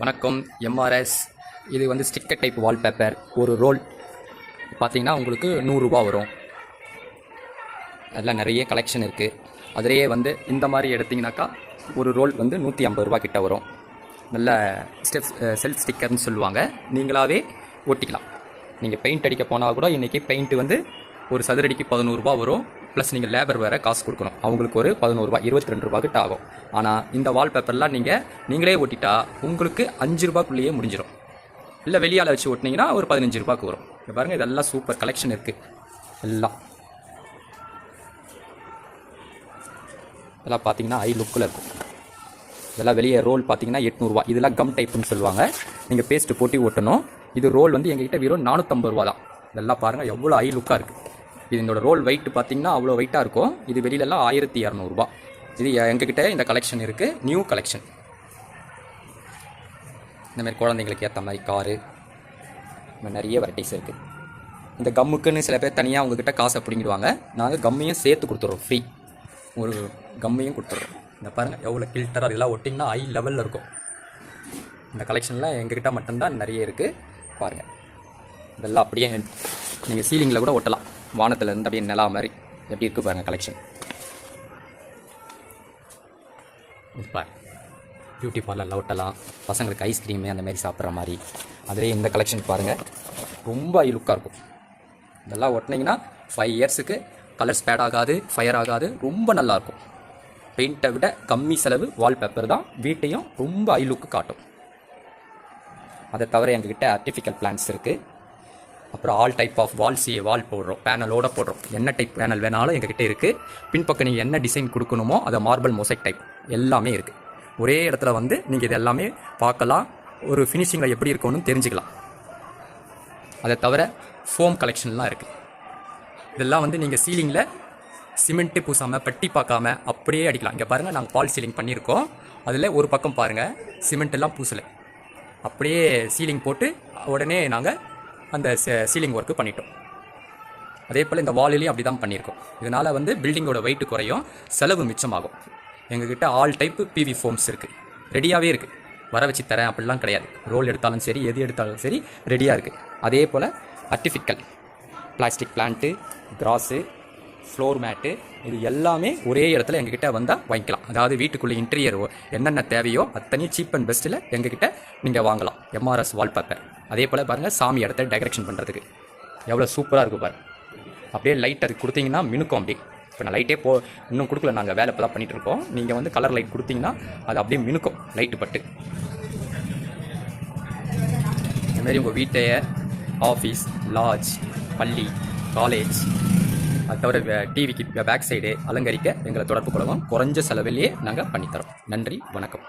வணக்கம் எம்ஆர்எஸ். இது வந்து ஸ்டிக்கர் டைப் வால்பேப்பர். ஒரு ரோல் பார்த்தீங்கன்னா உங்களுக்கு 100 ரூபா வரும். அதில் நிறைய கலெக்ஷன் இருக்குது. அதிலேயே வந்து இந்த மாதிரி எடுத்திங்கனாக்கா ஒரு ரோல் வந்து 150 ரூபா கிட்ட வரும். நல்ல செல்ஃப் ஸ்டிக்கர்னு சொல்லுவாங்க. நீங்களாகவே ஒட்டிக்கலாம். நீங்கள் பெயிண்ட் அடிக்க போனால் கூட இன்றைக்கி பெயிண்ட்டு வந்து ஒரு சதுரடிக்கு 11 ரூபா வரும். ப்ளஸ் நீங்கள் லேபர் வேறு காசு கொடுக்கணும். அவங்களுக்கு ஒரு 11 ரூபா 22 ரூபா கிட்ட ஆகும். ஆனால் இந்த வால்பேப்பர்லாம் நீங்களே ஓட்டிட்டா உங்களுக்கு 5 ரூபாக்குள்ளேயே முடிஞ்சிடும். இல்லை வெளியால் வச்சு ஓட்டினீங்கன்னா ஒரு 15 ரூபாய்க்கு வரும். இப்போ பாருங்கள், இதெல்லாம் சூப்பர் கலெக்ஷன் இருக்குது. இதெல்லாம் பார்த்தீங்கன்னா ஹை லுக்கில் இருக்கும். இதெல்லாம் வெளியே ரோல் பார்த்தீங்கன்னா 800 ரூபா. இதெல்லாம் கம் டைப்புன்னு சொல்லுவாங்க. நீங்கள் பேஸ்ட்டு போட்டு ஓட்டணும். இது ரோல் வந்து எங்ககிட்ட வெறும் 450 ரூபா தான். இதெல்லாம் பாருங்கள் எவ்வளோ ஹை லுக்காக இருக்குது. இதோட ரோல் வெயிட் பார்த்தீங்கன்னா அவ்வளோ வெயிட்டாக இருக்கும். இது வெளியிலலாம் 1200 ரூபா. இது எங்ககிட்ட இந்த கலெக்ஷன் இருக்குது. New collection. இந்தமாதிரி குழந்தைங்களுக்கு ஏற்ற மாதிரி காரு, இந்த நிறைய வெரைட்டிஸ் இருக்குது. இந்த கம்முக்குன்னு சில பேர் தனியாக உங்ககிட்ட காசை பிடிங்கிடுவாங்க. நாங்கள் கம்மையும் சேர்த்து கொடுத்துட்றோம். ஃப்ரீ ஒரு கம்மையும் கொடுத்துட்றோம். இந்த பாருங்கள் எவ்வளோ கில்டராக இதெல்லாம் ஒட்டிங்கன்னா ஹை லெவலில் இருக்கும். இந்த கலெக்ஷனில் எங்ககிட்ட மட்டும்தான் நிறைய இருக்குது. பாருங்கள், இதெல்லாம் அப்படியே நீங்கள் சீலிங்கில் கூட ஒட்டலாம். வானத்தில் இருந்து அப்படியே நிலா மாதிரி எப்படி இருக்குது பாருங்கள் கலெக்ஷன். பாரு, பியூட்டி பார்லரில் ஒட்டலாம். பசங்களுக்கு ஐஸ்கிரீமு அந்த மாதிரி சாப்பிட்ற மாதிரி. அதிலே இந்த கலெக்ஷன் பாருங்கள், ரொம்ப ஹை லுக்காக இருக்கும். இதெல்லாம் ஒட்டினீங்கன்னா 5 இயர்ஸுக்கு கலர் ஸ்பேட் ஆகாது, ஃபயர் ஆகாது. ரொம்ப நல்லாயிருக்கும். பெயிண்ட்டை விட கம்மி செலவு வால்பேப்பர் தான் வீட்டையும் ரொம்ப ஹை லுக்கு காட்டும். அதை தவிர எங்ககிட்ட ஆர்டிஃபிஷியல் பிளான்ட்ஸ் இருக்குது. அப்புறம் ஆல் டைப் ஆஃப் வால் போடுறோம். பேனலோடு போடுறோம். என்ன டைப் பேனல் வேணாலும் எங்ககிட்ட இருக்குது. பின்பக்கம் நீங்கள் என்ன டிசைன் கொடுக்கணுமோ அதை மார்பிள் மொசைக் டைப் எல்லாமே இருக்குது. ஒரே இடத்துல வந்து நீங்கள் இது எல்லாமே பார்க்கலாம். ஒரு ஃபினிஷிங்கில் எப்படி இருக்கணும்னு தெரிஞ்சுக்கலாம். அதை தவிர ஃபோம் கலெக்ஷன்லாம் இருக்குது. இதெல்லாம் வந்து நீங்கள் சீலிங்கில் சிமெண்ட்டு பூசாமல் பட்டி பார்க்காம அப்படியே அடிக்கலாம். இங்கே பாருங்கள், நாங்கள் பால் சீலிங் பண்ணியிருக்கோம். அதில் ஒரு பக்கம் பாருங்கள், சிமெண்ட்டெல்லாம் பூசலை. அப்படியே சீலிங் போட்டு உடனே நாங்கள் அந்த சீலிங் ஒர்க்கு பண்ணிட்டோம். அதே போல் இந்த வாலிலையும் அப்படி தான் பண்ணியிருக்கோம். இதனால் வந்து பில்டிங்கோட வெயிட் குறையும், செலவு மிச்சமாகும். எங்ககிட்ட ஆல் டைப்பு பிவி ஃபோம்ஸ் இருக்குது. ரெடியாகவே இருக்குது. வர வச்சு தரேன் அப்படிலாம் கிடையாது. ரோல் எடுத்தாலும் சரி, எது எடுத்தாலும் சரி ரெடியாக இருக்குது. அதே போல் artificial plastic plant, grass, floor mat, இது எல்லாமே ஒரே இடத்துல எங்ககிட்ட வந்தால் வாங்கிக்கலாம். அதாவது வீட்டுக்குள்ளே இன்டீரியர் என்னென்ன தேவையோ அத்தனையும் சீப் அண்ட் பெஸ்ட்டில் எங்ககிட்ட நீங்கள் வாங்கலாம். MRS wallpaper. அதே போல் பாருங்கள், சாமி இடத்த டெக்கரேஷன் பண்ணுறதுக்கு எவ்வளோ சூப்பராக இருக்குது பாருங்கள். அப்படியே லைட் அது கொடுத்தீங்கன்னா மினுக்கும். அப்படி இப்போ நான் லைட்டே இன்னும் கொடுக்கல, நாங்கள் வேலை இப்போ தான் பண்ணிகிட்ருக்கோம். நீங்கள் வந்து கலர் லைட் கொடுத்தீங்கன்னா அது அப்படியே மினுக்கும் லைட்டு பட்டு. இதுமாரி உங்கள் வீட்டையே ஆஃபீஸ், லாட்ஜ், பள்ளி, காலேஜ், அது தவிர டிவிக்கு பேக் சைடு அலங்கரிக்க எங்களை தொடர்பு கொள்ளவும். குறைஞ்ச செலவிலேயே நாங்கள் பண்ணித்தரோம். நன்றி, வணக்கம்.